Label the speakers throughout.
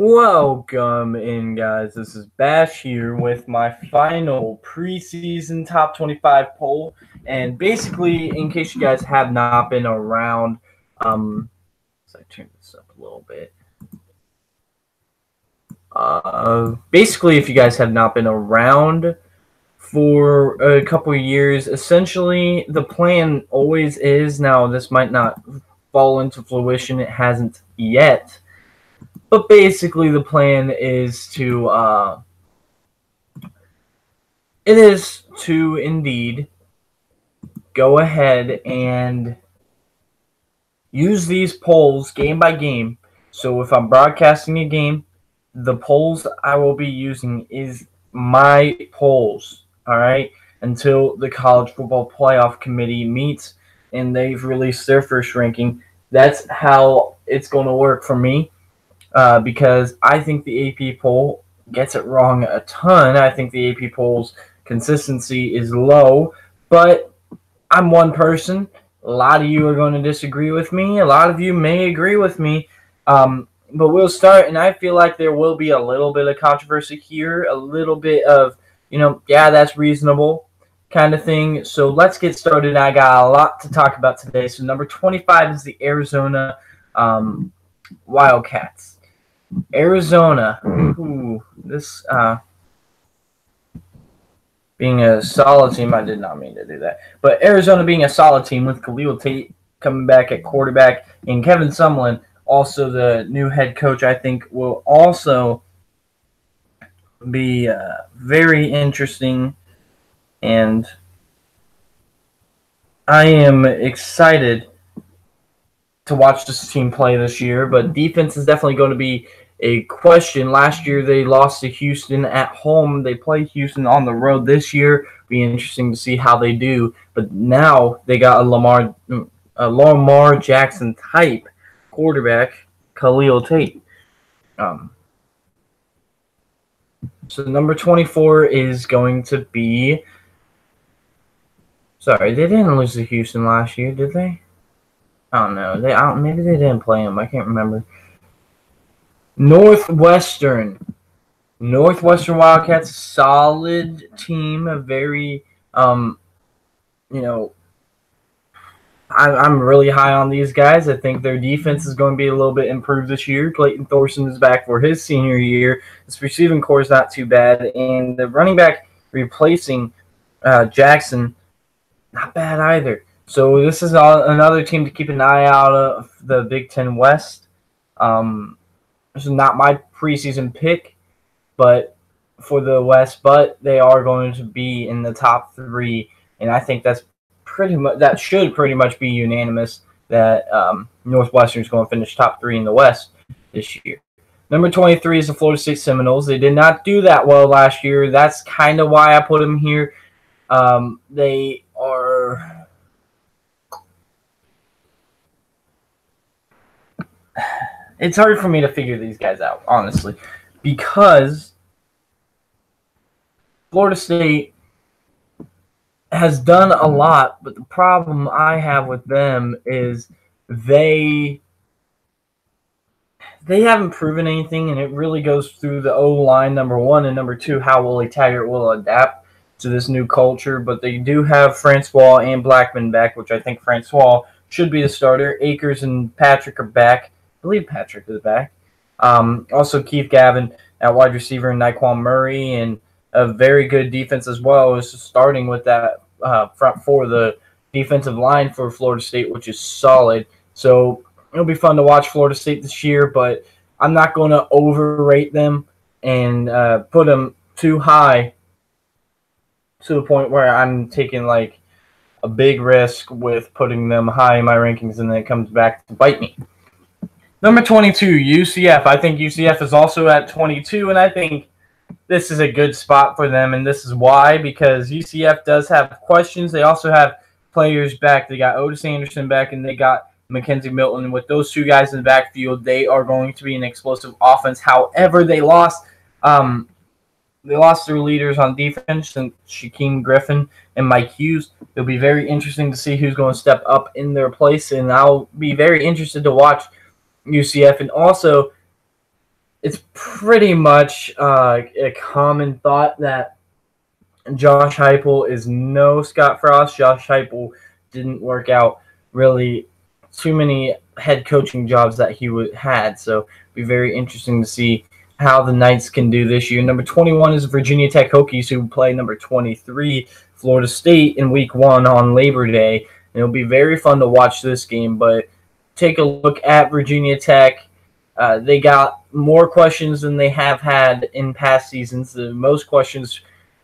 Speaker 1: Welcome in, guys. This is Basch here with my final preseason top 25 poll. And basically, in case you guys have not been around, so I turn this up a little bit. Basically, if you guys have not been around for a couple of years, essentially the plan always is, now this might not fall into fruition, it hasn't yet. But basically, the plan is to indeed go ahead and use these polls game by game. So if I'm broadcasting a game, the polls I will be using is my polls, all right, until the College Football Playoff Committee meets and they've released their first ranking. That's how it's going to work for me. Because I think the AP poll gets it wrong a ton. I think the AP poll's consistency is low, but I'm one person. A lot of you are going to disagree with me. A lot of you may agree with me. But we'll start, and I feel like there will be a little bit of controversy here, a little bit of, yeah, that's reasonable kind of thing. So let's get started. I got a lot to talk about today. So number 25 is the Arizona Wildcats. Arizona, this being a solid team, I did not mean to do that, but Arizona being a solid team with Khalil Tate coming back at quarterback and Kevin Sumlin, also the new head coach, I think will also be very interesting, and I am excited to watch this team play this year. But defense is definitely going to be a question. Last year they lost to Houston at home. They play Houston on the road this year. Be interesting to see how they do. But now they got a Lamar Jackson type quarterback, Khalil Tate. So number 24 is going to be. Sorry, they didn't lose to Houston last year, did they? I don't know. Maybe they didn't play him. I can't remember. Northwestern Wildcats, solid team. A very, I'm really high on these guys. I think their defense is going to be a little bit improved this year. Clayton Thorson is back for his senior year. This receiving core is not too bad, and the running back replacing Jackson, not bad either. So this is another team to keep an eye out of, the Big Ten West. This is not my preseason pick, but for the West, but they are going to be in the top 3, and I think that should pretty much be unanimous that Northwestern is going to finish top 3 in the West this year. Number 23 is the Florida State Seminoles. They did not do that well last year. That's kind of why I put them here. They are. It's hard for me to figure these guys out, honestly, because Florida State has done a lot, but the problem I have with them is they haven't proven anything, and it really goes through the O-line, number 1, and number 2, how Willie Taggart will adapt to this new culture. But they do have Francois and Blackman back, which I think Francois should be the starter. Akers and Patrick are back. I believe Patrick is back. Also, Keith Gavin at wide receiver and Naquan Murray, and a very good defense as well. Is starting with that front 4, the defensive line for Florida State, which is solid. So it'll be fun to watch Florida State this year, but I'm not going to overrate them and put them too high to the point where I'm taking like a big risk with putting them high in my rankings, and then it comes back to bite me. Number 22, UCF. I think UCF is also at 22, and I think this is a good spot for them, and this is why, because UCF does have questions. They also have players back. They got Otis Anderson back, and they got Mackenzie Milton. With those two guys in the backfield, they are going to be an explosive offense. However, they lost their leaders on defense, and Shaquem Griffin and Mike Hughes. It'll be very interesting to see who's going to step up in their place, and I'll be very interested to watch UCF. And also, it's pretty much a common thought that Josh Heupel is no Scott Frost. Josh Heupel didn't work out really too many head coaching jobs that he had, so it'll be very interesting to see how the Knights can do this year. Number 21 is Virginia Tech Hokies, who play number 23, Florida State, in Week 1 on Labor Day. And it'll be very fun to watch this game, but take a look at Virginia Tech. They got more questions than they have had in past seasons. The most questions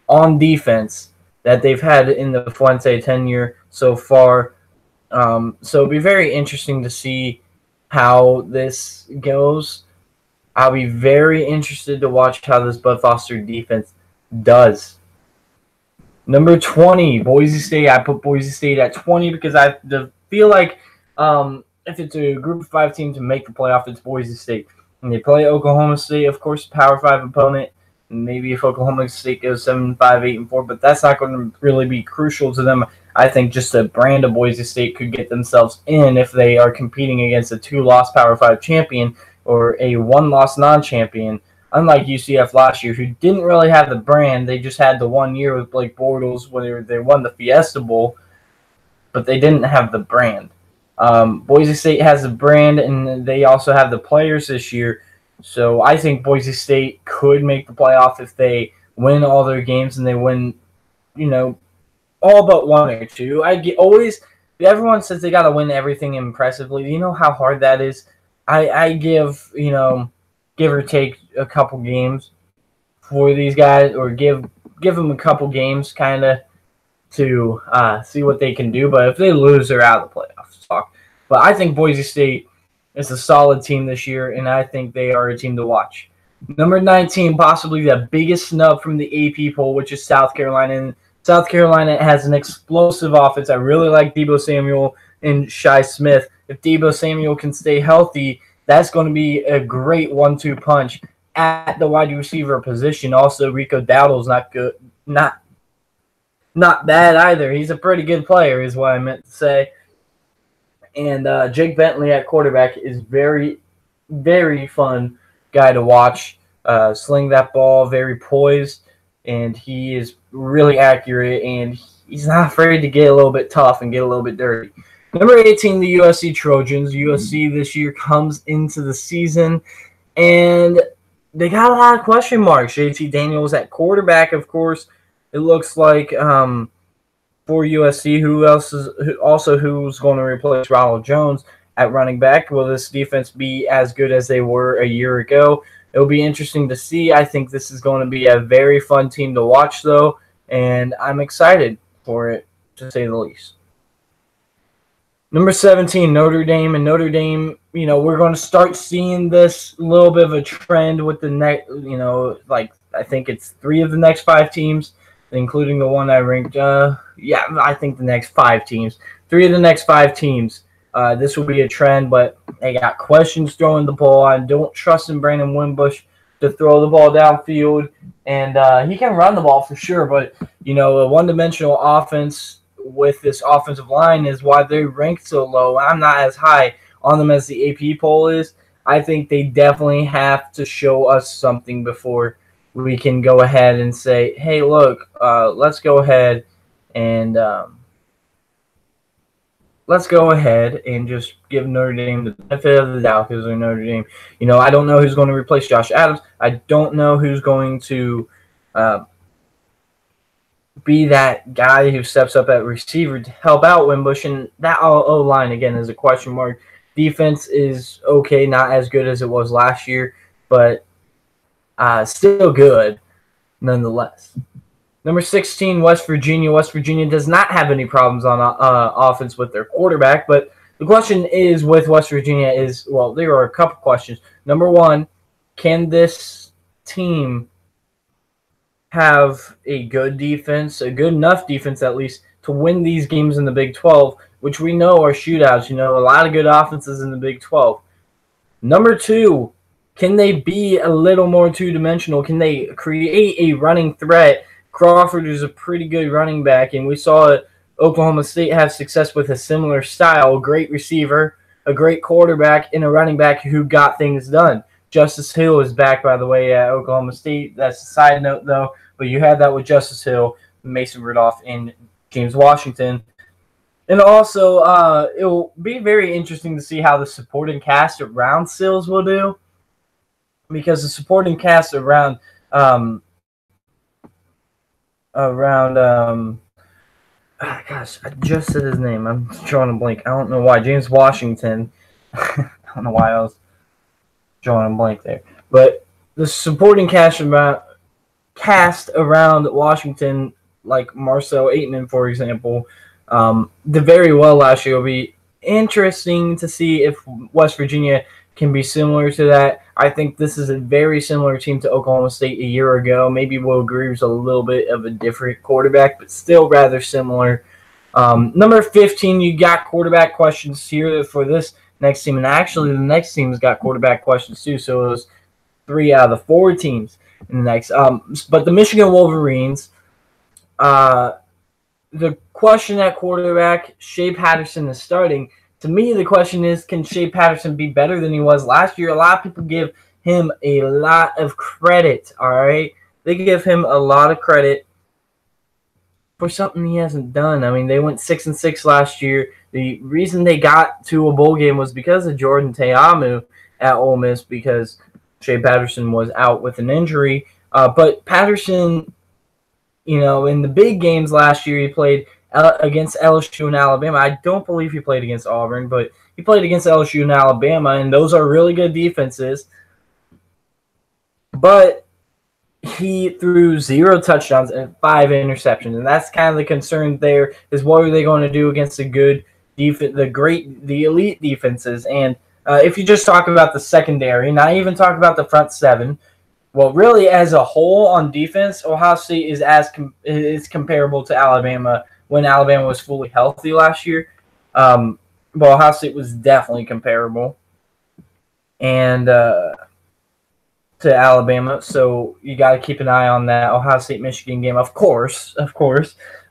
Speaker 1: on defense that they've had in the Fuente tenure so far. So it'll be very interesting to see how this goes. I'll be very interested to watch how this Bud Foster defense does. Number 20, Boise State. I put Boise State at 20 because I feel like if it's a Group of 5 team to make the playoff, it's Boise State. And they play Oklahoma State, of course, Power 5 opponent. Maybe if Oklahoma State goes 7-5, 8-4, but that's not going to really be crucial to them. I think just a brand of Boise State could get themselves in if they are competing against a 2-loss Power 5 champion or a 1-loss non-champion, unlike UCF last year, who didn't really have the brand. They just had the 1 year with Blake Bortles where they won the Fiesta Bowl, but they didn't have the brand. Boise State has the brand, and they also have the players this year. So I think Boise State could make the playoff if they win all their games and they win, all but 1 or 2. Everyone says they got to win everything impressively. Do you know how hard that is? I give, give or take a couple games for these guys, or give them a couple games kind of to see what they can do. But if they lose, they're out of the playoffs. But I think Boise State is a solid team this year, and I think they are a team to watch. Number 19, possibly the biggest snub from the AP poll, which is South Carolina. And South Carolina has an explosive offense. I really like Deebo Samuel and Shi Smith. If Deebo Samuel can stay healthy, that's going to be a great 1-2 punch at the wide receiver position. Also, Rico Dowdle's not good, not bad either. He's a pretty good player, is what I meant to say. And Jake Bentley at quarterback is very, very fun guy to watch. Sling that ball, very poised, and he is really accurate, and he's not afraid to get a little bit tough and get a little bit dirty. Number 18, the USC Trojans. USC this year comes into the season, and they got a lot of question marks. JT Daniels at quarterback, of course. It looks like for USC, who's going to replace Ronald Jones at running back? Will this defense be as good as they were a year ago? It'll be interesting to see. I think this is going to be a very fun team to watch, though, and I'm excited for it, to say the least. Number 17, Notre Dame. And Notre Dame, we're going to start seeing this little bit of a trend with the next, I think it's 3 of the next 5 teams, including the one I ranked. I think the next 5 teams. 3 of the next 5 teams. This will be a trend, but they got questions throwing the ball. I don't trust in Brandon Wimbush to throw the ball downfield, and he can run the ball for sure, but, a one-dimensional offense with this offensive line is why they're ranked so low. I'm not as high on them as the AP poll is. I think they definitely have to show us something before we can go ahead and say, hey, look, let's go ahead and just give Notre Dame the benefit of the doubt because they're Notre Dame. I don't know who's going to replace Josh Adams. I don't know who's going to be that guy who steps up at receiver to help out Wimbush. And that O-line, again, is a question mark. Defense is okay, not as good as it was last year, but still good nonetheless. Number 16, West Virginia. West Virginia does not have any problems on offense with their quarterback, but the question is with West Virginia is, well, there are a couple questions. Number 1, can this team have a good defense, a good enough defense at least, to win these games in the Big 12, which we know are shootouts, a lot of good offenses in the Big 12. Number 2, can they be a little more two-dimensional? Can they create a running threat? Crawford is a pretty good running back, and we saw Oklahoma State have success with a similar style, a great receiver, a great quarterback, and a running back who got things done. Justice Hill is back, by the way, at Oklahoma State. That's a side note, though. But you had that with Justice Hill, Mason Rudolph, and James Washington. And also, it will be very interesting to see how the supporting cast around Sills will do. Because the supporting cast around gosh, I just said his name. I'm drawing a blank. I don't know why. James Washington. I don't know why I was drawing a blank there. But the supporting cast around Washington, like Marcel Aitman, for example, did very well last year. It'll be interesting to see if West Virginia can be similar to that. I think this is a very similar team to Oklahoma State a year ago. Maybe Will Greer's a little bit of a different quarterback, but still rather similar. Number 15, you got quarterback questions here for this next team. And actually, the next team's got quarterback questions too. So it was 3 out of the 4 teams in the next. But the Michigan Wolverines, the question at quarterback, Shea Patterson is starting. To me, the question is, can Shea Patterson be better than he was last year? A lot of people give him a lot of credit, all right? They give him a lot of credit for something he hasn't done. I mean, they went 6-6 last year. The reason they got to a bowl game was because of Jordan Teamu at Ole Miss, because Shea Patterson was out with an injury. But Patterson, you know, in the big games last year, he played against LSU and Alabama. I don't believe he played against Auburn, but he played against LSU and Alabama, and those are really good defenses. But he threw 0 touchdowns and 5 interceptions, and that's kind of the concern there, is what are they going to do against the good defense, the elite defenses. And if you just talk about the secondary, not even talk about the front 7, well, really as a whole on defense, Ohio State is comparable to Alabama when Alabama was fully healthy last year. But Ohio State was definitely comparable and to Alabama. So you got to keep an eye on that Ohio State-Michigan game, of course.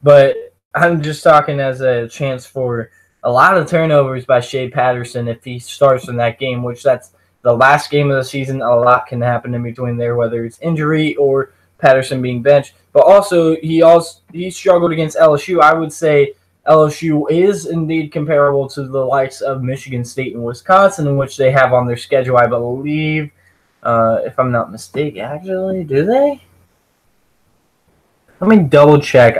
Speaker 1: But I'm just talking as a chance for a lot of turnovers by Shea Patterson if he starts in that game, which that's the last game of the season. A lot can happen in between there, whether it's injury or Patterson being benched. But also he struggled against LSU. I would say LSU is indeed comparable to the likes of Michigan State and Wisconsin, in which they have on their schedule, I believe, if I'm not mistaken. Actually, do they? Let me double check.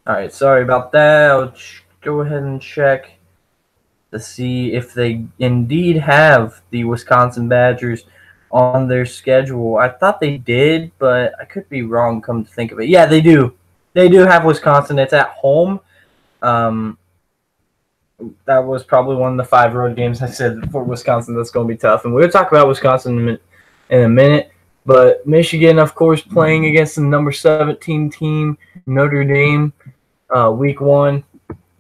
Speaker 1: All right, sorry about that. I'll go ahead and check to see if they indeed have the Wisconsin Badgers on their schedule. I thought they did, but I could be wrong, come to think of it. Yeah, they do. They do have Wisconsin. It's at home. That was probably one of the 5 road games I said for Wisconsin that's going to be tough. And we'll talk about Wisconsin in a minute. But Michigan, of course, playing against the number 17 team, Notre Dame, week 1.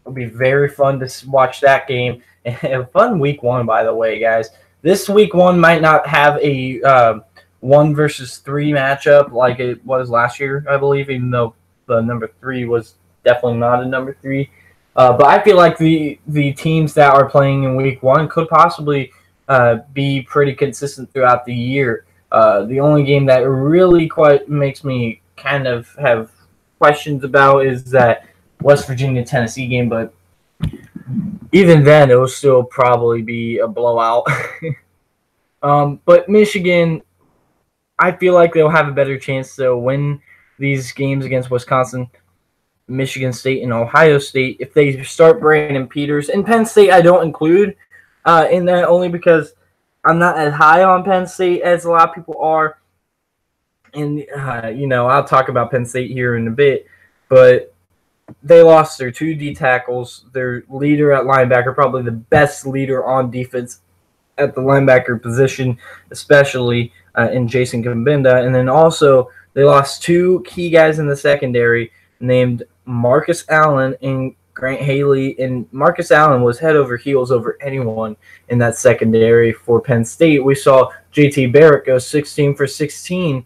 Speaker 1: It'll be very fun to watch that game. And a fun week 1, by the way, guys. This week 1 might not have a 1 versus 3 matchup like it was last year, I believe, even though the number 3 was definitely not a number 3. But I feel like the teams that are playing in week 1 could possibly be pretty consistent throughout the year. The only game that really quite makes me kind of have questions about is that West Virginia-Tennessee game, but even then, it will still probably be a blowout. But Michigan, I feel like they'll have a better chance to win these games against Wisconsin, Michigan State, and Ohio State if they start Brandon Peters. And Penn State I don't include in that, only because I'm not as high on Penn State as a lot of people are. And, I'll talk about Penn State here in a bit. But they lost their 2 D tackles, their leader at linebacker, probably the best leader on defense at the linebacker position, especially in Jason Kabinda. And then also they lost 2 key guys in the secondary named Marcus Allen and Grant Haley. And Marcus Allen was head over heels over anyone in that secondary for Penn State. We saw J.T. Barrett go 16 for 16.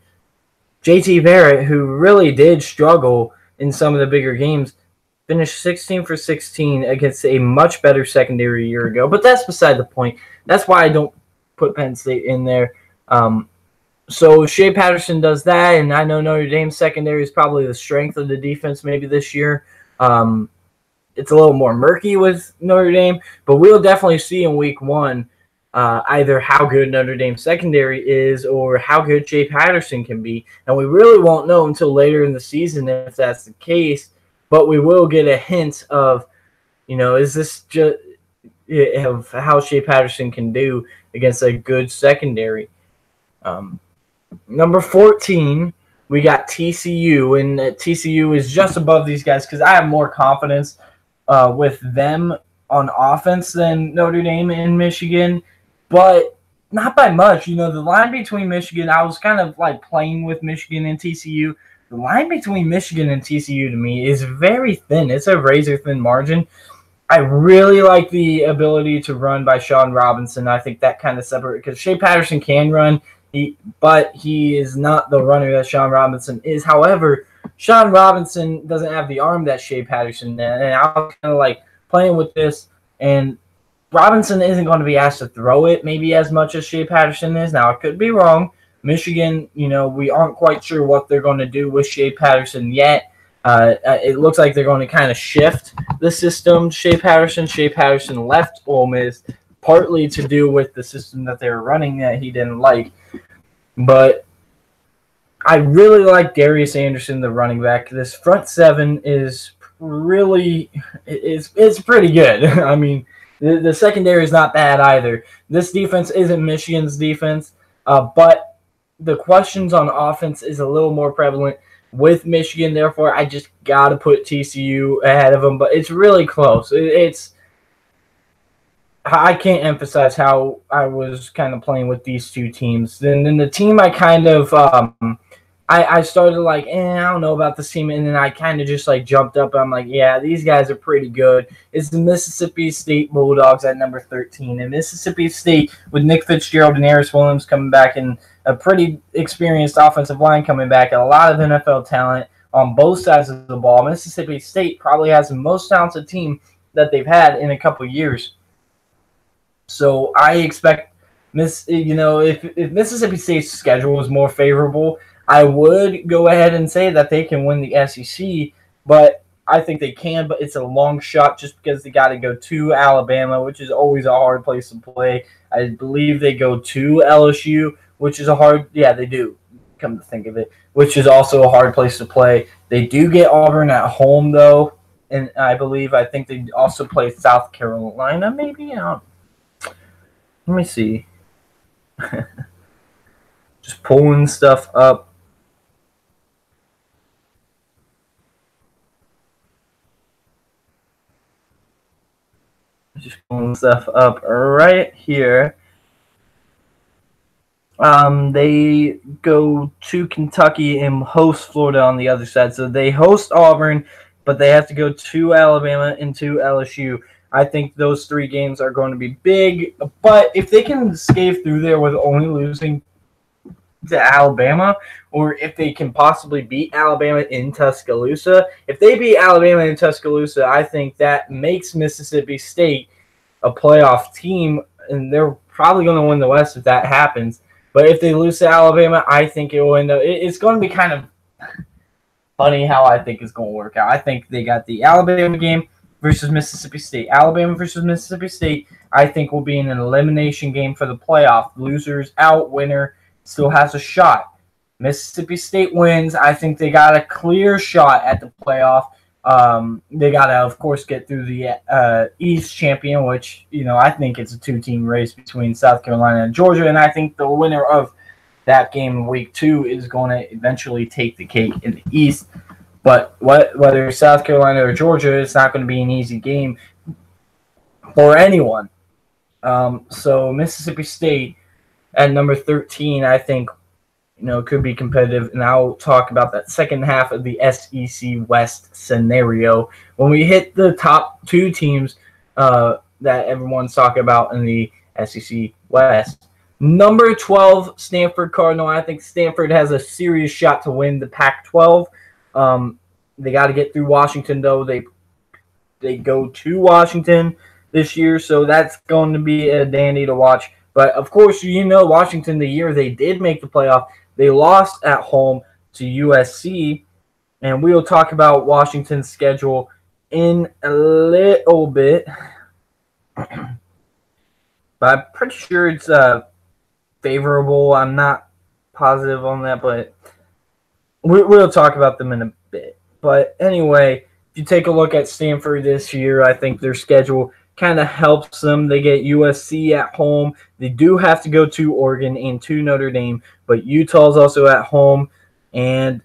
Speaker 1: J.T. Barrett, who really did struggle in some of the bigger games, finished 16 for 16 against a much better secondary a year ago. But that's beside the point. That's why I don't put Penn State in there. So Shea Patterson does that, and I know Notre Dame's secondary is probably the strength of the defense maybe this year. It's a little more murky with Notre Dame, but we'll definitely see in week 1 either how good Notre Dame's secondary is or how good Shea Patterson can be. And we really won't know until later in the season if that's the case, but we will get a hint of, is this just of how Shea Patterson can do against a good secondary. Number 14, we got TCU, and TCU is just above these guys because I have more confidence with them on offense than Notre Dame and Michigan, but not by much. The line between Michigan, I was kind of like playing with Michigan and TCU. The line between Michigan and TCU to me is very thin. It's a razor-thin margin. I really like the ability to run by Sean Robinson. I think that kind of separates because Shea Patterson can run, but he is not the runner that Sean Robinson is. However, Sean Robinson doesn't have the arm that Shea Patterson did, and I was kind of like playing with this, and Robinson isn't going to be asked to throw it maybe as much as Shea Patterson is. Now, I could be wrong. Michigan, we aren't quite sure what they're going to do with Shea Patterson yet. It looks like they're going to kind of shift the system. Shea Patterson left Ole Miss partly to do with the system that they were running that he didn't like. But I really like Darius Anderson, the running back. This front seven is really it's pretty good. I mean, the secondary is not bad either. This defense isn't Michigan's defense, but the questions on offense is a little more prevalent with Michigan. Therefore, I just got to put TCU ahead of them. But it's really close. I can't emphasize how I was kind of playing with these two teams. Then the team I kind of I started like, I don't know about this team, and then I kind of just like jumped up. I'm like, yeah, these guys are pretty good. It's the Mississippi State Bulldogs at number 13, and Mississippi State with Nick Fitzgerald and Harris Williams coming back, and a pretty experienced offensive line coming back, and a lot of NFL talent on both sides of the ball. Mississippi State probably has the most talented team that they've had in a couple years. So I expect if Mississippi State's schedule was more favorable, I would go ahead and say that they can win the SEC, but I think they can, but it's a long shot just because they got to go to Alabama, which is always a hard place to play. I believe they go to LSU, which is they do, come to think of it, which is also a hard place to play. They do get Auburn at home, though, and I think they also play South Carolina, maybe? Let me see. Just pulling stuff up. Just pulling stuff up right here. They go to Kentucky and host Florida on the other side. So they host Auburn, but they have to go to Alabama and to LSU. I think those 3 games are going to be big, but if they can scale through there with only losing to Alabama, or if they can possibly beat Alabama in Tuscaloosa, if they beat Alabama in Tuscaloosa, I think that makes Mississippi State a playoff team, and they're probably going to win the West if that happens. But if they lose to Alabama, I think it will end up – it's going to be kind of funny how I think it's going to work out. I think they got the Alabama game versus Mississippi State. Alabama versus Mississippi State, I think, will be in an elimination game for the playoff. Losers out, winner still has a shot. Mississippi State wins. I think they got a clear shot at the playoff. They got to, of course, get through the East champion, which, I think it's a 2-team race between South Carolina and Georgia, and I think the winner of that game in week 2 is going to eventually take the cake in the East. But whether South Carolina or Georgia, it's not going to be an easy game for anyone. So Mississippi State at number 13, I think, could be competitive. And I'll talk about that second half of the SEC West scenario when we hit the top 2 teams that everyone's talking about in the SEC West. Number 12, Stanford Cardinal. I think Stanford has a serious shot to win the Pac-12. They got to get through Washington, though. They they go to Washington this year, so that's going to be a dandy to watch. But, of course, Washington, the year they did make the playoff, they lost at home to USC, and we'll talk about Washington's schedule in a little bit. But I'm pretty sure it's favorable. I'm not positive on that, but we'll talk about them in a bit. But anyway, if you take a look at Stanford this year, I think their schedule kind of helps them. They get USC at home. They do have to go to Oregon and to Notre Dame, but Utah's also at home. And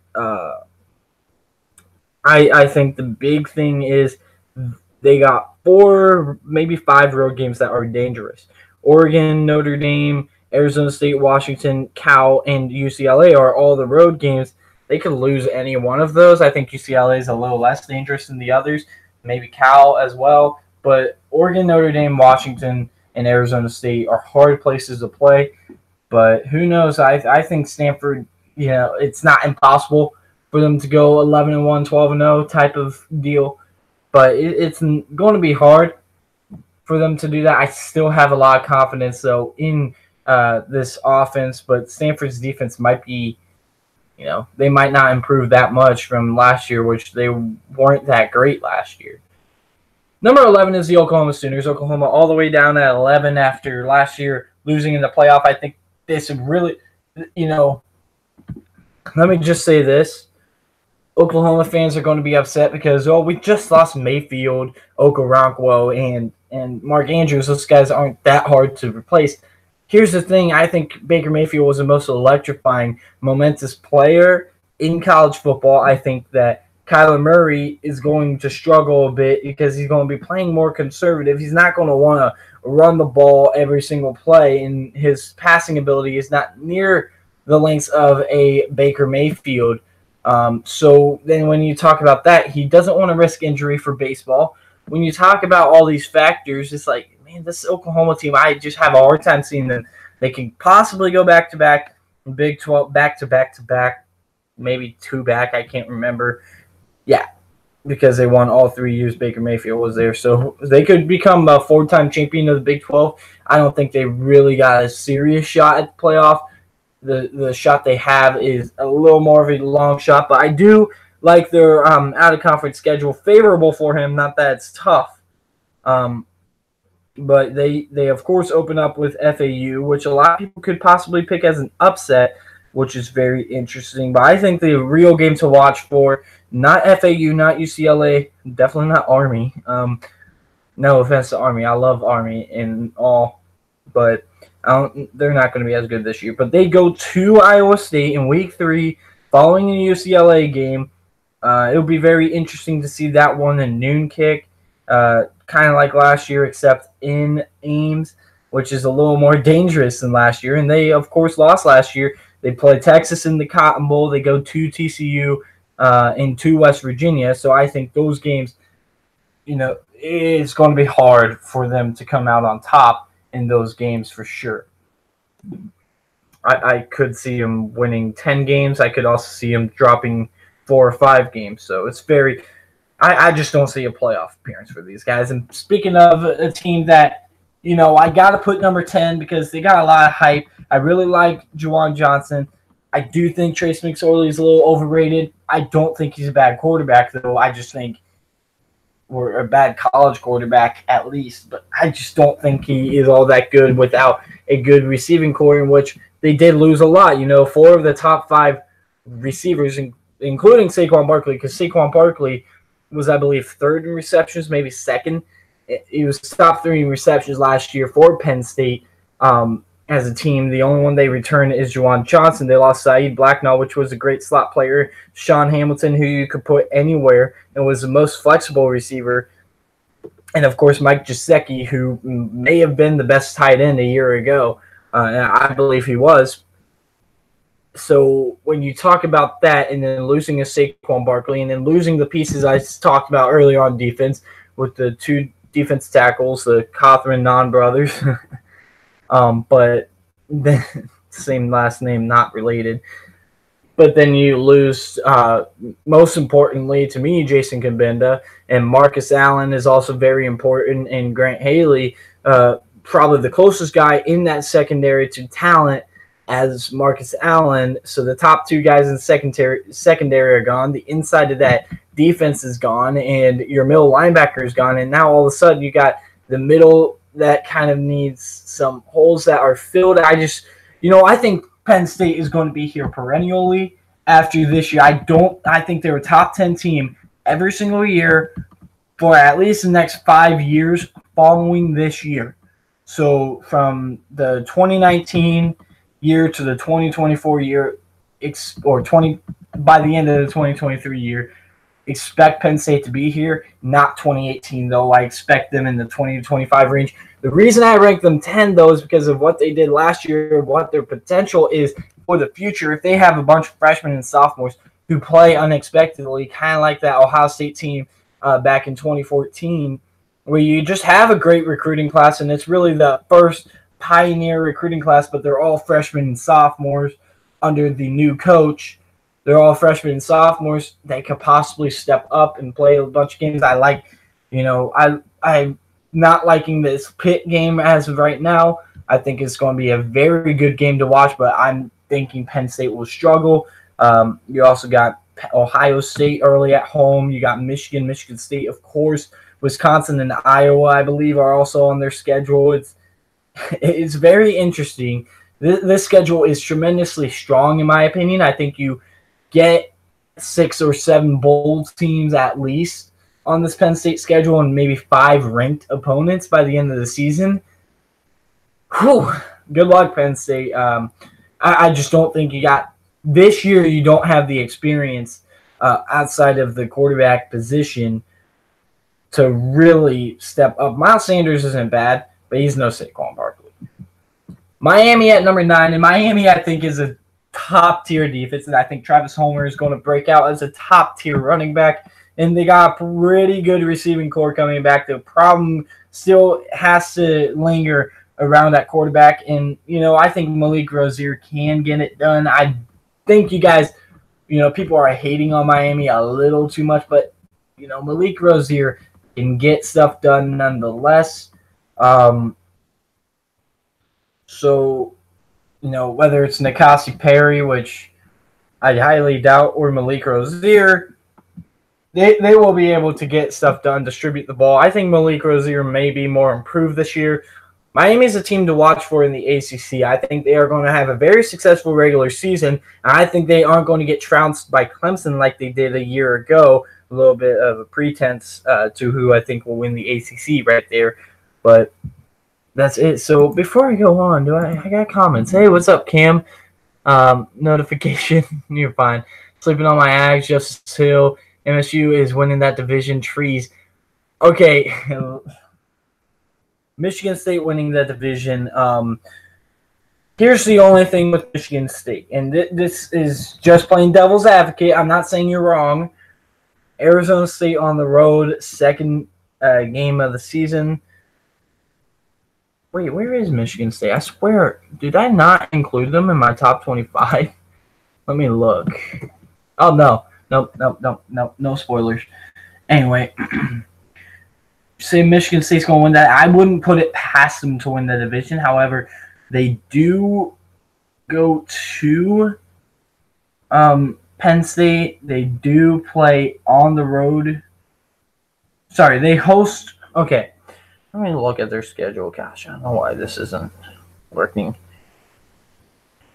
Speaker 1: I think the big thing is they got 4, maybe 5 road games that are dangerous. Oregon, Notre Dame, Arizona State, Washington, Cal, and UCLA are all the road games. They could lose any one of those. I think UCLA is a little less dangerous than the others, maybe Cal as well. But Oregon, Notre Dame, Washington, and Arizona State are hard places to play. But who knows? I think Stanford, it's not impossible for them to go 11-1, 12-0 type of deal. But it's going to be hard for them to do that. I still have a lot of confidence, though, in this offense. But Stanford's defense might be, they might not improve that much from last year, which they weren't that great last year. Number 11 is the Oklahoma Sooners. Oklahoma all the way down at 11 after last year losing in the playoff. I think this would really, let me just say this. Oklahoma fans are going to be upset because, we just lost Mayfield, Okoronkwo, and Mark Andrews. Those guys aren't that hard to replace. Here's the thing. I think Baker Mayfield was the most electrifying, momentous player in college football. I think that Kyler Murray is going to struggle a bit because he's going to be playing more conservative. He's not going to want to run the ball every single play, and his passing ability is not near the lengths of a Baker Mayfield. So then when you talk about that, he doesn't want to risk injury for baseball. When you talk about all these factors, it's like, man, this Oklahoma team, I just have a hard time seeing them. They can possibly go back-to-back, Big 12, back-to-back-to-back, maybe 2 back, I can't remember. Yeah, because they won all 3 years Baker Mayfield was there. So they could become a 4-time champion of the Big 12. I don't think they really got a serious shot at the playoff. The shot they have is a little more of a long shot, but I do like their out-of-conference schedule favorable for him, not that it's tough. But they of course, open up with FAU, which a lot of people could possibly pick as an upset, which is very interesting. But I think the real game to watch for, not FAU, not UCLA, definitely not Army. No offense to Army. I love Army and all, but they're not going to be as good this year. But they go to Iowa State in Week 3 following the UCLA game. It'll be very interesting to see that one, a noon kick, kind of like last year, except in Ames, which is a little more dangerous than last year. And they, of course, lost last year. They play Texas in the Cotton Bowl. They go to TCU and to West Virginia. So I think those games, it's going to be hard for them to come out on top in those games for sure. I could see them winning 10 games. I could also see them dropping 4 or 5 games. So it's very – I just don't see a playoff appearance for these guys. And speaking of a team that, I got to put number 10 because they got a lot of hype. I really like Juwan Johnson. I do think Trace McSorley is a little overrated. I don't think he's a bad quarterback, though. I just think we're a bad college quarterback at least. But I just don't think he is all that good without a good receiving core, in which they did lose a lot. 4 of the top 5 receivers, including Saquon Barkley, because Saquon Barkley was, I believe, 3rd in receptions, maybe 2nd. He was top 3 in receptions last year for Penn State. As a team, the only one they returned is Juwan Johnson. They lost Saeed Blacknall, which was a great slot player. Sean Hamilton, who you could put anywhere and was the most flexible receiver. And, of course, Mike Gesicki, who may have been the best tight end a year ago. And I believe he was. So when you talk about that and then losing a Saquon Barkley and then losing the pieces I talked about earlier on defense with the 2 defense tackles, the Cothran brothers, but the same last name, not related. but then you lose, most importantly to me, Jason Kabinda, and Marcus Allen is also very important, and Grant Haley, probably the closest guy in that secondary to talent as Marcus Allen. So the top two guys in secondary are gone. The inside of that defense is gone, and your middle linebacker is gone. And now all of a sudden you got the middle that kind of needs some holes that are filled. I think Penn State is going to be here perennially after this year. I think they're a top 10 team every single year for at least the next 5 years following this year. So from the 2019 year to the 2024 year, by the end of the 2023 year, expect Penn State to be here. Not 2018 though. I expect them in the 20 to 25 range. The reason I rank them 10 though is because of what they did last year, what their potential is for the future. If they have a bunch of freshmen and sophomores who play unexpectedly, kind of like that Ohio State team back in 2014, where you just have a great recruiting class, and it's really the first pioneer recruiting class, but they're all freshmen and sophomores under the new coach. They're all freshmen and sophomores that could possibly step up and play a bunch of games. I'm not liking this Pitt game as of right now. I think it's going to be a very good game to watch, but I'm thinking Penn State will struggle. You also got Ohio State early at home. You got Michigan State, of course. Wisconsin and Iowa, I believe, are also on their schedule. It's very interesting. This schedule is tremendously strong, in my opinion. I think you get 6 or 7 bowl teams at least on this Penn State schedule and maybe 5 ranked opponents by the end of the season. Whew. Good luck, Penn State. I just don't think you got – this year you don't have the experience outside of the quarterback position to really step up. Miles Sanders isn't bad, but he's no Saquon Barkley. Miami at number 9, and Miami I think is a top-tier defense, and I think Travis Homer is going to break out as a top-tier running back, and they got a pretty good receiving core coming back. The problem still has to linger around that quarterback, and, I think Malik Rozier can get it done. I think you guys, people are hating on Miami a little too much, but, Malik Rozier can get stuff done nonetheless. So, whether it's N'Keal Perry, which I highly doubt, or Malik Rozier, they will be able to get stuff done, distribute the ball. I think Malik Rozier may be more improved this year. Miami's a team to watch for in the ACC. I think they are going to have a very successful regular season, and I think they aren't going to get trounced by Clemson like they did a year ago. A little bit of a pretense to who I think will win the ACC right there. But that's it. So before I go on, I got comments. Hey, what's up, Cam? Notification. You're fine. Sleeping on my Ags, Justice Hill. MSU is winning that division. Trees. Okay. Michigan State winning that division. Here's the only thing with Michigan State, and this is just plain devil's advocate. I'm not saying you're wrong. Arizona State on the road, second game of the season. Wait, where is Michigan State? I swear, did I not include them in my top 25? Let me look. Oh, no. No spoilers. Anyway, say Michigan State's going to win that. I wouldn't put it past them to win the division. However, they do go to Penn State. They do play on the road. Sorry, they host. Okay, let me look at their schedule. Gosh, I don't know why this isn't working.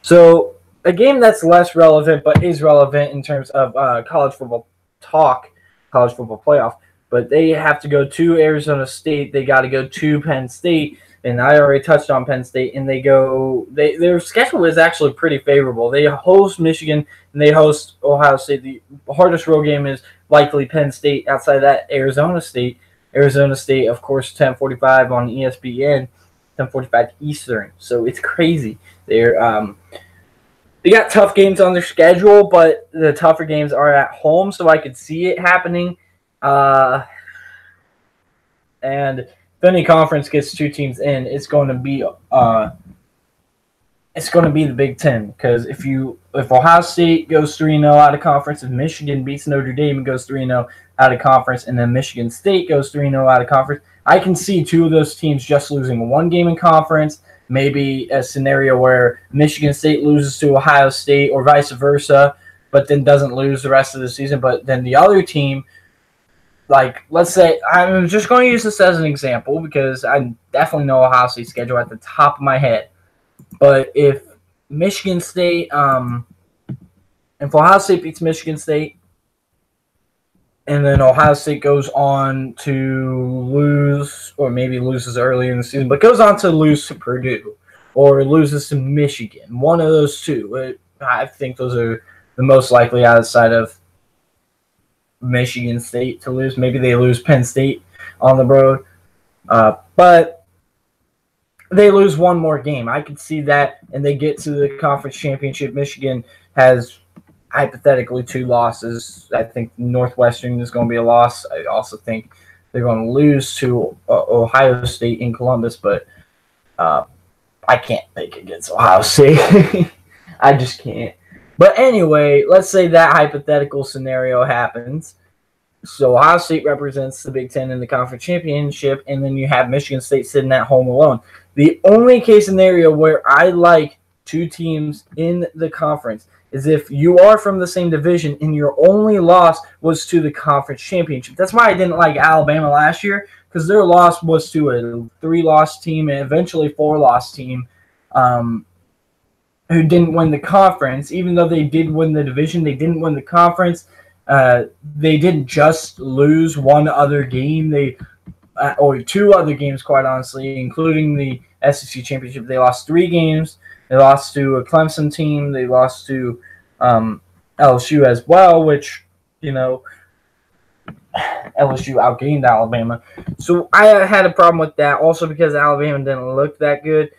Speaker 1: So, a game that's less relevant but is relevant in terms of college football talk, college football playoff. But they have to go to Arizona State. They got to go to Penn State. And I already touched on Penn State. And their schedule is actually pretty favorable. They host Michigan and they host Ohio State. The hardest road game is likely Penn State. Outside of that, Arizona State. Arizona State, of course, 10:45 on ESPN, 10:45 Eastern. So it's crazy. They got tough games on their schedule, but the tougher games are at home, so I could see it happening. And if any conference gets 2 teams in, it's going to be it's going to be the Big Ten, because if Ohio State goes 3-0 out of conference, if Michigan beats Notre Dame and goes 3-0 out of conference, and then Michigan State goes 3-0 out of conference, I can see two of those teams just losing one game in conference, maybe a scenario where Michigan State loses to Ohio State or vice versa, but then doesn't lose the rest of the season. But then the other team, like, let's say, I'm just going to use this as an example because I definitely know Ohio State's schedule at the top of my head. But if Michigan State, if Ohio State beats Michigan State, and then Ohio State goes on to lose, or maybe loses early in the season, but goes on to lose to Purdue or loses to Michigan, one of those two. I think those are the most likely outside of Michigan State to lose. Maybe they lose Penn State on the road. But they lose one more game. I could see that, and they get to the conference championship. Michigan has hypothetically 2 losses. I think Northwestern is going to be a loss. I also think they're going to lose to Ohio State in Columbus, but I can't pick against Ohio State. I just can't. But anyway, let's say that hypothetical scenario happens. So Ohio State represents the Big Ten in the conference championship, and then you have Michigan State sitting at home alone. The only case scenario where I like 2 teams in the conference is if you are from the same division and your only loss was to the conference championship. That's why I didn't like Alabama last year, because their loss was to a 3-loss team and eventually 4-loss team who didn't win the conference. Even though they did win the division, they didn't win the conference. They didn't just lose one other game. Or 2 other games, quite honestly, including the SEC championship. They lost 3 games. They lost to a Clemson team. They lost to LSU as well, which, LSU outgained Alabama. So I had a problem with that, also because Alabama didn't look that good.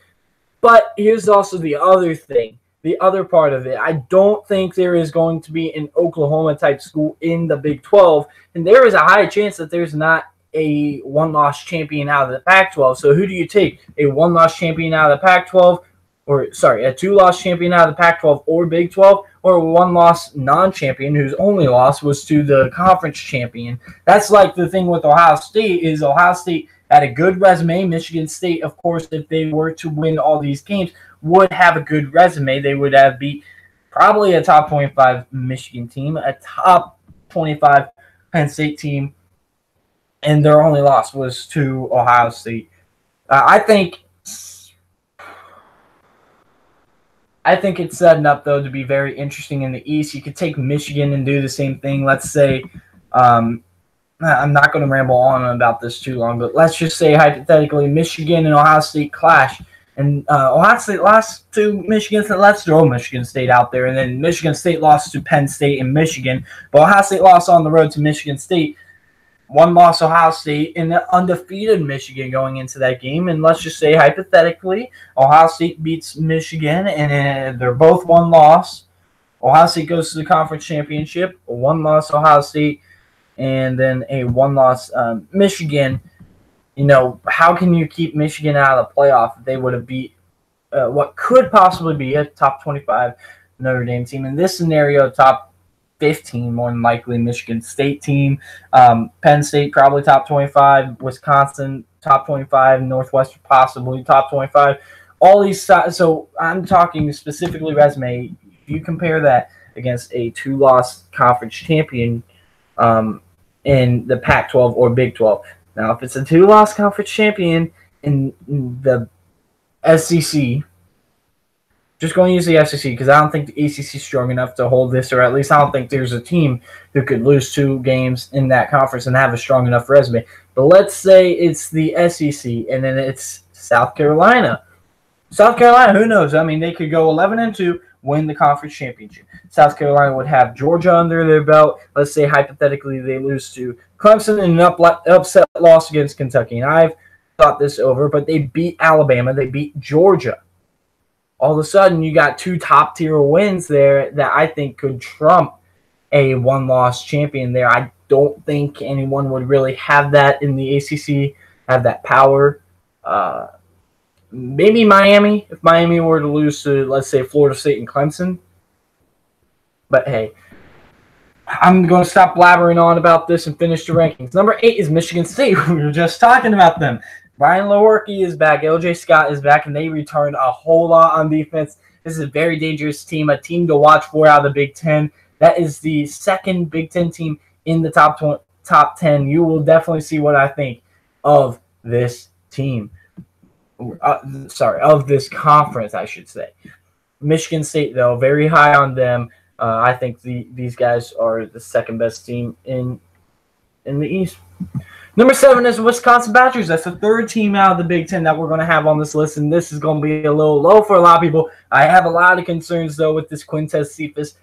Speaker 1: But here's also the other thing, the other part of it. I don't think there is going to be an Oklahoma-type school in the Big 12, and there is a high chance that there's not a 1-loss champion out of the Pac-12. So who do you take? A 1-loss champion out of the Pac-12, a 2-loss champion out of the Pac-12 or Big 12, or a 1-loss non-champion whose only loss was to the conference champion? That's like the thing with Ohio State, is Ohio State had a good resume. Michigan State, of course, if they were to win all these games, would have a good resume. They would have beat probably a top 25 Michigan team, a top 25 Penn State team, and their only loss was to Ohio State. I think it's setting up, though, to be very interesting in the East. You could take Michigan and do the same thing. Let's say, I'm not going to ramble on about this too long, but let's just say, hypothetically, Michigan and Ohio State clash. And Ohio State lost to Michigan State. Let's throw Michigan State out there. And then Michigan State lost to Penn State and Michigan. But Ohio State lost on the road to Michigan State. 1 loss Ohio State, and undefeated Michigan going into that game. And let's just say, hypothetically, Ohio State beats Michigan, and they're both 1 loss. Ohio State goes to the conference championship, a 1-loss Ohio State, and then a 1-loss Michigan. How can you keep Michigan out of the playoff if they would have beat what could possibly be a top 25 Notre Dame team? In this scenario, top 15, more than likely, Michigan State team. Penn State probably top 25. Wisconsin top 25. Northwestern possibly top 25. All these, so I'm talking specifically resume. If you compare that against a 2-loss conference champion in the Pac-12 or Big 12. Now, if it's a 2-loss conference champion in the SEC, just going to use the SEC because I don't think the ACC is strong enough to hold this, or at least I don't think there's a team who could lose 2 games in that conference and have a strong enough resume. But let's say it's the SEC, and then it's South Carolina. South Carolina, who knows? I mean, they could go 11-2, win the conference championship. South Carolina would have Georgia under their belt. Let's say hypothetically they lose to Clemson in an upset loss against Kentucky. And I've thought this over, but they beat Alabama. They beat Georgia. All of a sudden, you got 2 top-tier wins there that I think could trump a 1-loss champion there. I don't think anyone would really have that in the ACC, have that power. maybe Miami, if Miami were to lose to, let's say, Florida State and Clemson. But hey, I'm going to stop blabbering on about this and finish the rankings. Number 8 is Michigan State. We were just talking about them. Brian Lewerke is back. LJ Scott is back, and they returned a whole lot on defense. This is a very dangerous team, a team to watch for out of the Big Ten. That is the second Big Ten team in the top 10. You will definitely see what I think of this team. Of this conference, I should say. Michigan State, though, very high on them. I think these guys are the second best team in the East. Number 7 is Wisconsin Badgers. That's the third team out of the Big Ten that we're going to have on this list, and this is going to be a little low for a lot of people. I have a lot of concerns, though, with this Quintez Cephas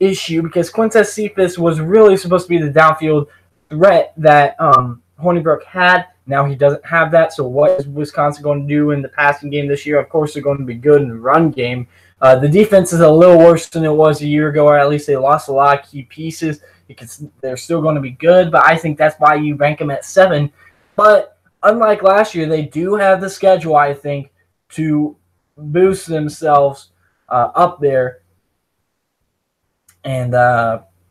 Speaker 1: issue because Quintez Cephas was really supposed to be the downfield threat that Hornibrook had. Now he doesn't have that, so what is Wisconsin going to do in the passing game this year? Of course, they're going to be good in the run game. The defense is a little worse than it was a year ago, or at least they lost a lot of key pieces. Because they're still going to be good, but I think that's why you rank them at 7. But unlike last year, they do have the schedule, I think, to boost themselves up there and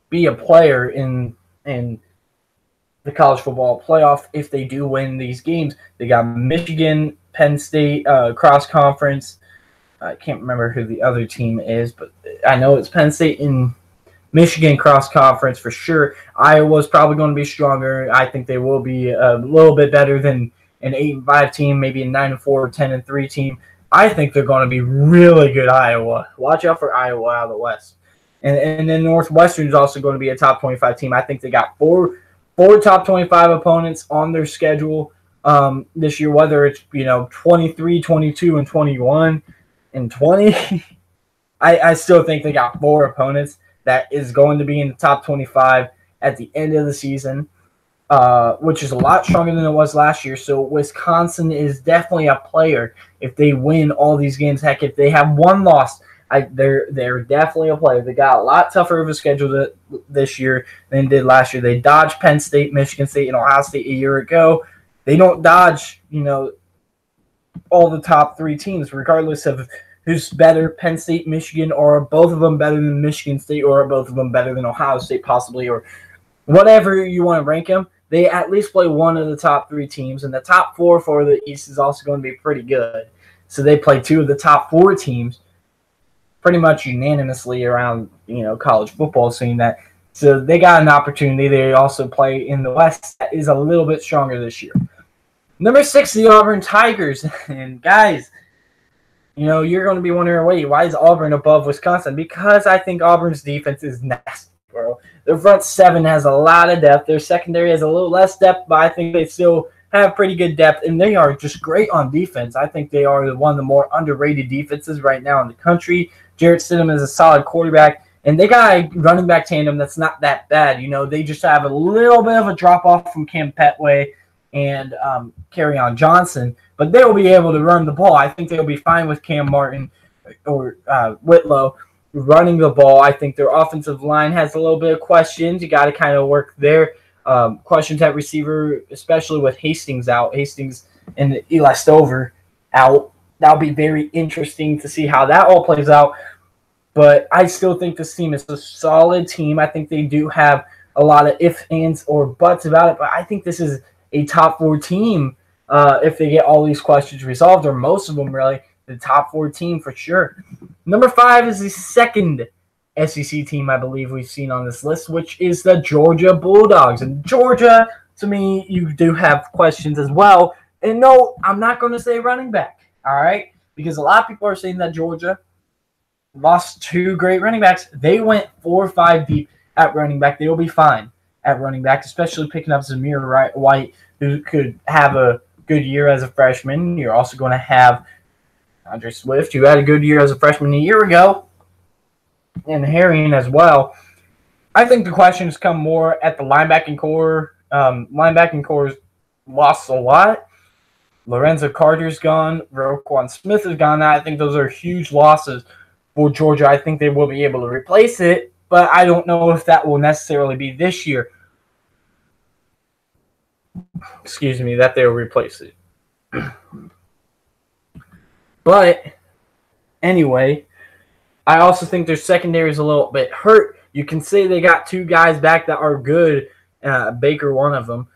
Speaker 1: be a player in the college football playoff if they do win these games. They got Michigan, Penn State, cross-conference. I can't remember who the other team is, but I know it's Penn State and Michigan cross-conference for sure. Iowa's probably going to be stronger. I think they will be a little bit better than an 8-5 team, maybe a 9-4 or 10-3 team. I think they're going to be really good, Iowa. Watch out for Iowa out of the West. And then Northwestern is also going to be a top 25 team. I think they got four top 25 opponents on their schedule this year, whether it's 23, 22, and 21, and 20. I still think they got 4 opponents that is going to be in the top 25 at the end of the season, which is a lot stronger than it was last year. So Wisconsin is definitely a player if they win all these games. Heck, if they have one loss, they're definitely a player. They got a lot tougher of a schedule this year than did last year. They dodged Penn State, Michigan State, and Ohio State a year ago. They don't dodge, all the top 3 teams, regardless of who's better, Penn State, Michigan, or both of them better than Michigan State, or both of them better than Ohio State possibly, or whatever you want to rank them. They at least play one of the top 3 teams, and the top 4 for the East is also going to be pretty good. So they play 2 of the top 4 teams pretty much unanimously around, college football scene. So they got an opportunity. They also play in the West that is a little bit stronger this year. Number 6, the Auburn Tigers. And guys, you're going to be wondering, wait, why is Auburn above Wisconsin? Because I think Auburn's defense is nasty, bro. Their front 7 has a lot of depth. Their secondary has a little less depth, but I think they still have pretty good depth, and they are just great on defense. I think they are one of the more underrated defenses right now in the country. Jarrett Stidham is a solid quarterback, and they got a running back tandem that's not that bad. They just have a little bit of a drop-off from Cam Petway and Kerryon Johnson, but they will be able to run the ball. I think they'll be fine with Cam Martin or Whitlow running the ball. I think their offensive line has a little bit of questions. You got to kind of work there. Questions at receiver, especially with Hastings out. Hastings and Eli Stover out. That'll be very interesting to see how that all plays out. But I still think this team is a solid team. I think they do have a lot of ifs, ands, or buts about it, but I think this is a top 4 team if they get all these questions resolved, or most of them really, the top 4 team for sure. Number 5 is the second SEC team I believe we've seen on this list, which is the Georgia Bulldogs. And Georgia, to me, you do have questions as well. And no, I'm not going to say running back, all right? Because a lot of people are saying that Georgia lost 2 great running backs. They went 4 or 5 deep at running back. They will be fine at running back, especially picking up Zamir White, who could have a good year as a freshman. You're also going to have Andre Swift, who had a good year as a freshman a year ago, and Herring as well. I think the questions come more at the linebacking core. Linebacking core lost a lot. Lorenzo Carter's gone. Roquan Smith is gone. I think those are huge losses for Georgia. I think they will be able to replace it, but I don't know if that will necessarily be this year. That they'll replace it. But anyway, I also think their secondary is a little bit hurt. You can say they got two guys back that are good, Baker one of them.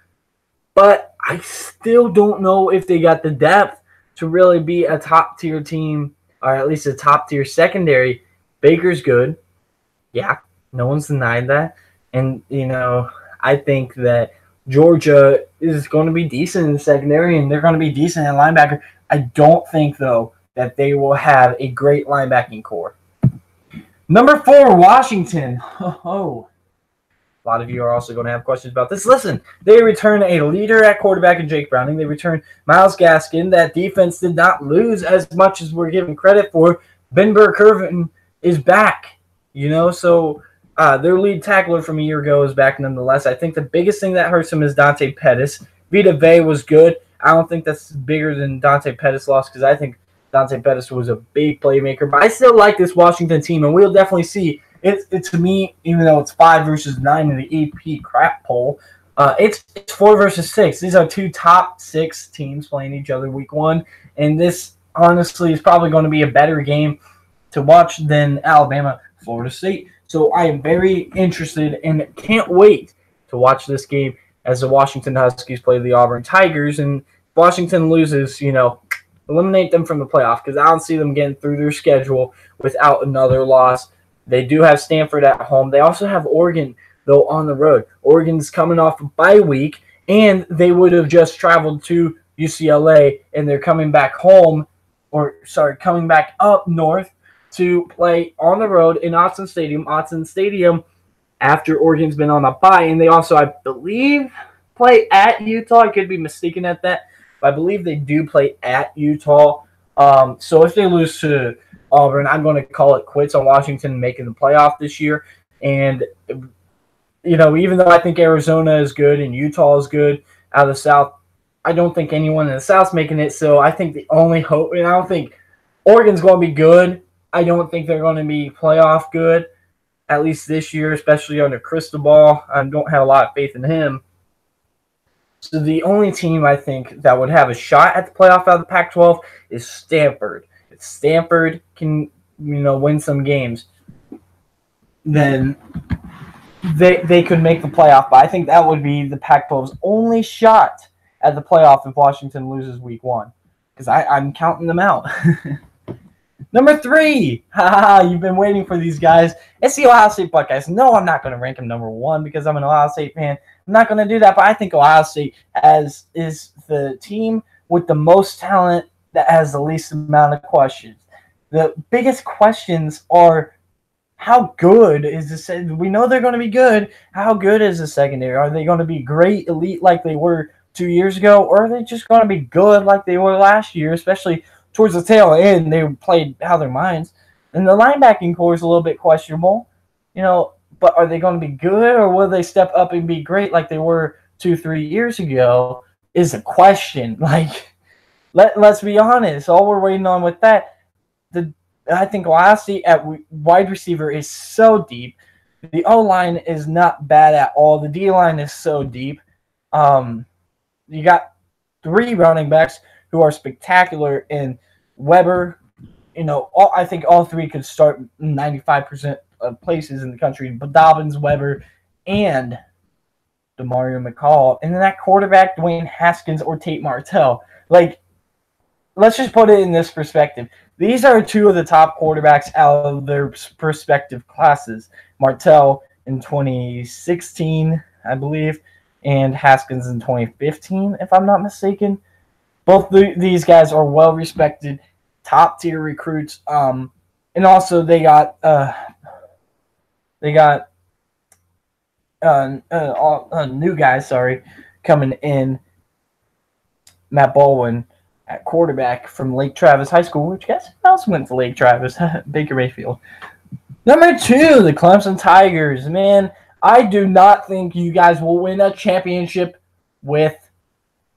Speaker 1: But I still don't know if they got the depth to really be a top-tier team, or at least a top-tier secondary. Baker's good. Yeah, no one's denied that. And, I think that Georgia is going to be decent in the secondary, and they're going to be decent in linebacker. I don't think, though, that they will have a great linebacking core. Number 4, Washington. A lot of you are also going to have questions about this. Listen, they return a leader at quarterback in Jake Browning. They return Myles Gaskin. That defense did not lose as much as we're giving credit for. Ben Burke-Irvin is back, so their lead tackler from a year ago is back nonetheless. I think the biggest thing that hurts them is Dante Pettis. Vita Vea was good. I don't think that's bigger than Dante Pettis' loss because I think Dante Pettis was a big playmaker. But I still like this Washington team, and we'll definitely see. It to me, even though it's 5 versus 9 in the AP crap poll, it's 4 versus 6. These are two top 6 teams playing each other week 1, and this honestly is probably going to be a better game to watch than Alabama, Florida State. So I am very interested and can't wait to watch this game as the Washington Huskies play the Auburn Tigers. And Washington loses, eliminate them from the playoff because I don't see them getting through their schedule without another loss. They do have Stanford at home. They also have Oregon, though, on the road. Oregon's coming off a bye week, and they would have just traveled to UCLA, and they're coming back coming back up north to play on the road in Autzen Stadium after Oregon's been on a bye. And they also, I believe, play at Utah. I could be mistaken at that, but I believe they do play at Utah. So if they lose to Auburn, I'm going to call it quits on Washington making the playoff this year. And, even though I think Arizona is good and Utah is good out of the South, I don't think anyone in the South's making it. So I think the only hope, and I don't think Oregon's going to be good. I don't think they're going to be playoff good, at least this year, especially under Cristobal. I don't have a lot of faith in him. So the only team I think that would have a shot at the playoff out of the Pac-12 is Stanford. If Stanford can, win some games, then they could make the playoff. But I think that would be the Pac-12's only shot at the playoff if Washington loses week 1, because I'm counting them out. Number 3, you've been waiting for these guys. It's the Ohio State Buckeyes. No, I'm not going to rank them number 1 because I'm an Ohio State fan. I'm not going to do that, but I think Ohio State is the team with the most talent that has the least amount of questions. The biggest questions are, how good is this? We know they're going to be good. How good is the secondary? Are they going to be great, elite like they were 2 years ago, or are they just going to be good like they were last year, especially towards the tail end? They played out of their minds. And the linebacking core is a little bit questionable, but are they going to be good, or will they step up and be great like they were 2-3 years ago is a question. Let's be honest. All we're waiting on with that, I think Ohio State at wide receiver is so deep. The O-line is not bad at all. The D-line is so deep. You got 3 running backs who are spectacular, in Weber. I think all 3 could start 95% of places in the country. But Dobbins, Weber, and DeMario McCall. And then that quarterback, Dwayne Haskins or Tate Martell. Let's just put it in this perspective. These are 2 of the top quarterbacks out of their respective classes. Martell in 2016, I believe, and Haskins in 2015, if I'm not mistaken. Both these guys are well-respected, top-tier recruits. And also they got new guys, coming in. Matt Baldwin at quarterback from Lake Travis High School, which guess also went to Lake Travis, Baker Mayfield. Number 2, the Clemson Tigers. Man, I do not think you guys will win a championship with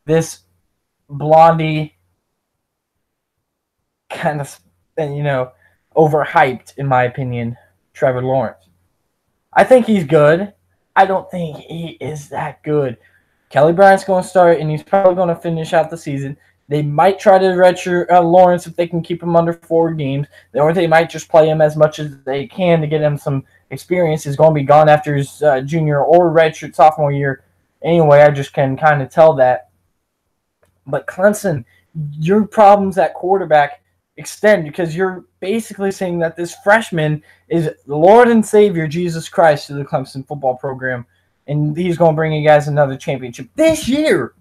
Speaker 1: this Blondie kind of, overhyped, in my opinion, Trevor Lawrence. I think he's good. I don't think he is that good. Kelly Bryant's going to start, and he's probably going to finish out the season. They might try to redshirt Lawrence if they can keep him under 4 games, or they might just play him as much as they can to get him some experience. He's going to be gone after his junior or redshirt sophomore year. Anyway, I just can kind of tell that. But Clemson, your problems at quarterback extend because you're basically saying that this freshman is Lord and Savior Jesus Christ to the Clemson football program, and he's going to bring you guys another championship this year.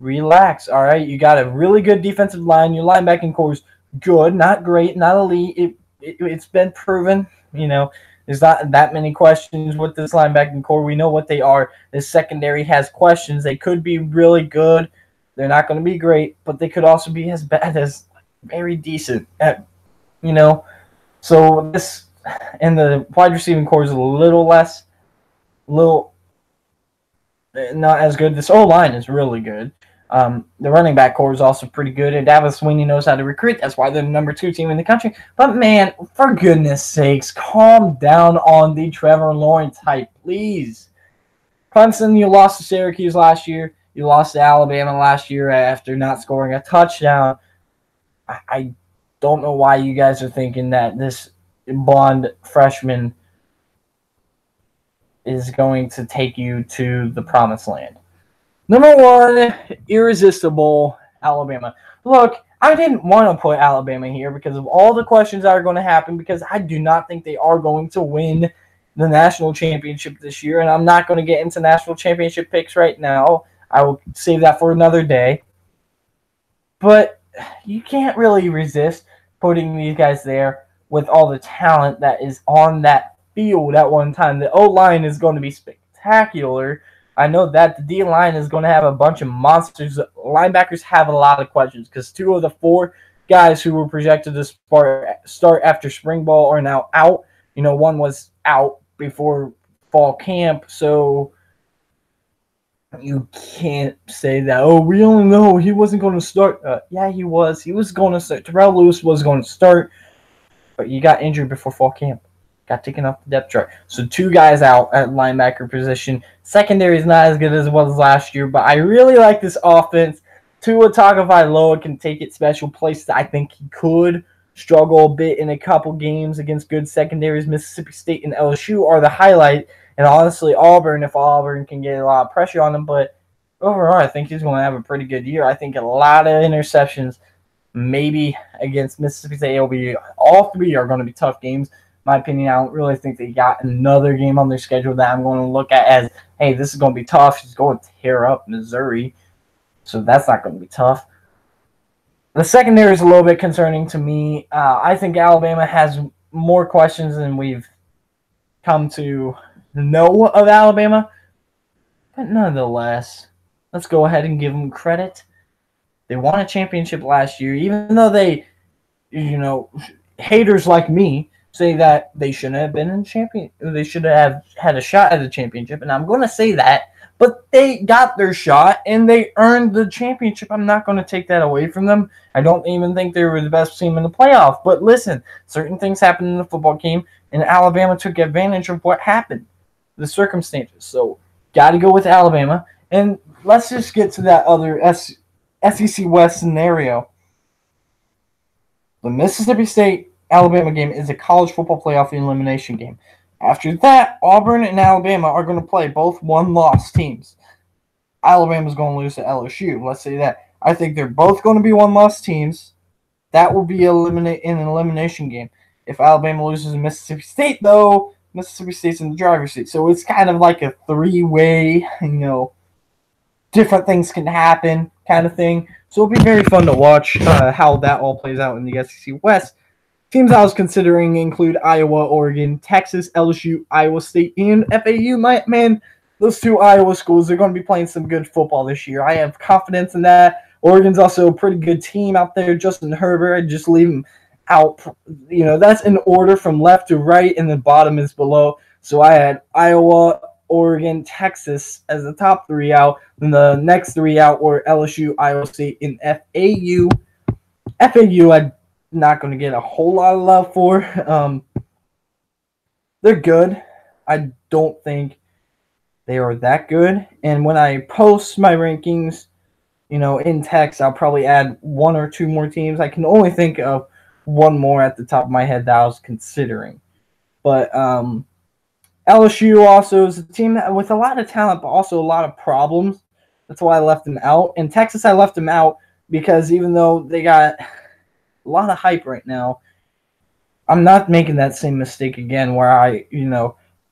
Speaker 1: Relax, all right? You got a really good defensive line. Your linebacking core is good, not great, not elite. It's been proven, there's not that many questions with this linebacking core. We know what they are. This secondary has questions. They could be really good. They're not going to be great, but they could also be as bad as very decent. So this and the wide receiving core is a little not as good. This O-line is really good. The running back core is also pretty good, and Davis Sweeney knows how to recruit. That's why they're the number 2 team in the country. But, man, for goodness sakes, calm down on the Trevor Lawrence hype, please. Clemson, you lost to Syracuse last year. You lost to Alabama last year after not scoring a touchdown. I don't know why you guys are thinking that this blonde freshman is going to take you to the promised land. Number 1, irresistible Alabama. Look, I didn't want to put Alabama here because of all the questions that are going to happen, because I do not think they are going to win the national championship this year, and I'm not going to get into national championship picks right now. I will save that for another day. But you can't really resist putting these guys there with all the talent that is on that field at one time. The O-line is going to be spectacular. I know that the D-line is going to have a bunch of monsters. Linebackers have a lot of questions because 2 of the 4 guys who were projected to start after spring ball are now out. One was out before fall camp, so you can't say that, we only know he wasn't going to start. Yeah, he was. He was going to start. Terrell Lewis was going to start, but he got injured before fall camp. Got taken off the depth chart. So 2 guys out at linebacker position. Secondary is not as good as last year, but I really like this offense. Tua Tagovailoa can take it special places. I think he could struggle a bit in a couple games against good secondaries. Mississippi State and LSU are the highlight, and honestly, Auburn, if Auburn can get a lot of pressure on him. But overall, I think he's going to have a pretty good year. I think a lot of interceptions, maybe against Mississippi State. All 3 are going to be tough games. My opinion, I don't really think they got another game on their schedule that I'm going to look at as, hey, this is going to be tough. She's going to tear up Missouri, so that's not going to be tough. The secondary is a little bit concerning to me. I think Alabama has more questions than we've come to know of Alabama, but nonetheless, let's go ahead and give them credit. They won a championship last year, even though they, haters like me say that they shouldn't have been in champion. They should have had a shot at the championship, and I'm going to say that. But they got their shot, and they earned the championship. I'm not going to take that away from them. I don't even think they were the best team in the playoff. But listen, certain things happened in the football game, and Alabama took advantage of what happened, the circumstances. So, got to go with Alabama. And let's just get to that other SEC West scenario. The Mississippi State-Alabama game is a college football playoff elimination game. After that, Auburn and Alabama are going to play both one-loss teams. Alabama's going to lose to LSU. Let's say that. I think they're both going to be one-loss teams. That will be an elimination game. If Alabama loses to Mississippi State, though, Mississippi State's in the driver's seat. So it's kind of like a 3-way, different things can happen kind of thing. So it'll be very fun to watch how that all plays out in the SEC West. Teams I was considering include Iowa, Oregon, Texas, LSU, Iowa State, and FAU. Man, those 2 Iowa schools are going to be playing some good football this year. I have confidence in that. Oregon's also a pretty good team out there. Justin Herbert, I just leave him out. That's in order from left to right, and the bottom is below. So I had Iowa, Oregon, Texas as the top 3 out. Then the next 3 out were LSU, Iowa State, and FAU. FAU, not going to get a whole lot of love for. They're good. I don't think they are that good. And when I post my rankings, in text, I'll probably add one or two more teams. I can only think of one more at the top of my head that I was considering. But LSU also is a team with a lot of talent, but also a lot of problems. That's why I left them out. In Texas, I left them out because even though they got a lot of hype right now, I'm not making that same mistake again where I,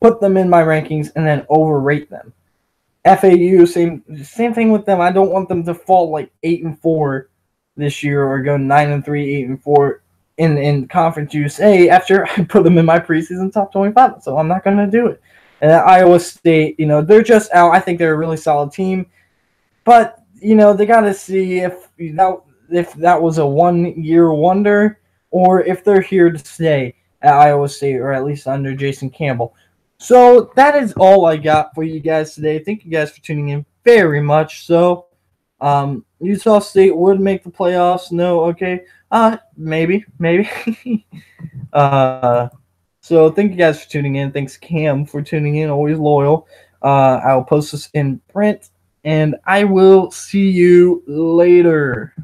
Speaker 1: put them in my rankings and then overrate them. FAU, same thing with them. I don't want them to fall like 8-4 this year or go 9-3, 8-4 in Conference USA after I put them in my preseason top 25. So I'm not going to do it. And Iowa State, they're just out. I think they're a really solid team, but they got to see if that was a 1-year wonder or if they're here to stay at Iowa State or at least under Jason Campbell. So that is all I got for you guys today. Thank you guys for tuning in very much. So Utah State would make the playoffs. No, okay. Maybe. So thank you guys for tuning in. Thanks, Cam, for tuning in. Always loyal. I'll post this in print, and I will see you later.